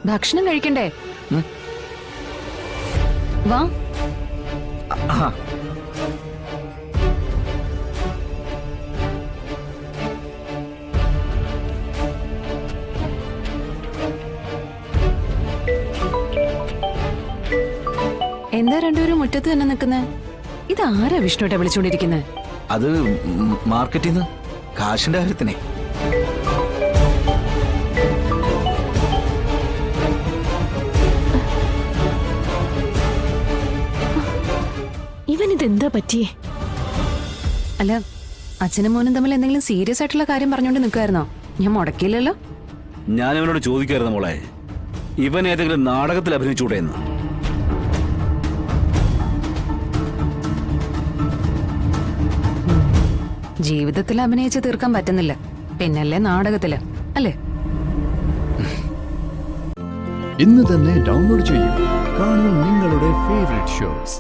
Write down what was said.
ഭക്ഷണം കഴിക്കണ്ടേ? വാ. എന്താ രണ്ടുപേരും മുറ്റത്ത് തന്നെ നിൽക്കുന്നേ? ഇതാരാ വിഷ്ണുട്ടെ വിളിച്ചോണ്ടിരിക്കുന്നത്? അത് മാർക്കറ്റിൽ നിന്ന് കാശിന്റെ കാര്യത്തിനെ. ഇവനിതെന്താ പറ്റിയേ? അല്ല, അച്ഛനും മോനും തമ്മിൽ എന്തെങ്കിലും സീരിയസ് ആയിട്ടുള്ള കാര്യം പറഞ്ഞോണ്ട് നിൽക്കുമായിരുന്നോ? ഞാൻ മുടക്കിയില്ലല്ലോ. ഞാൻ ഇവനോട് ചോദിക്കായിരുന്നു മോളെ, ഇവൻ ഏതെങ്കിലും നാടകത്തിൽ അഭിനയിച്ചൂടെ എന്ന്. ജീവിതത്തിൽ അഭിനയിച്ച് തീർക്കാൻ പറ്റുന്നില്ല, പിന്നല്ലേ നാടകത്തില്, അല്ലേ? ഇന്ന് തന്നെ ഡൗൺലോഡ് ചെയ്യൂ. കാണൂ നിങ്ങളുടെ ഫേവറേറ്റ് ഷോസ്.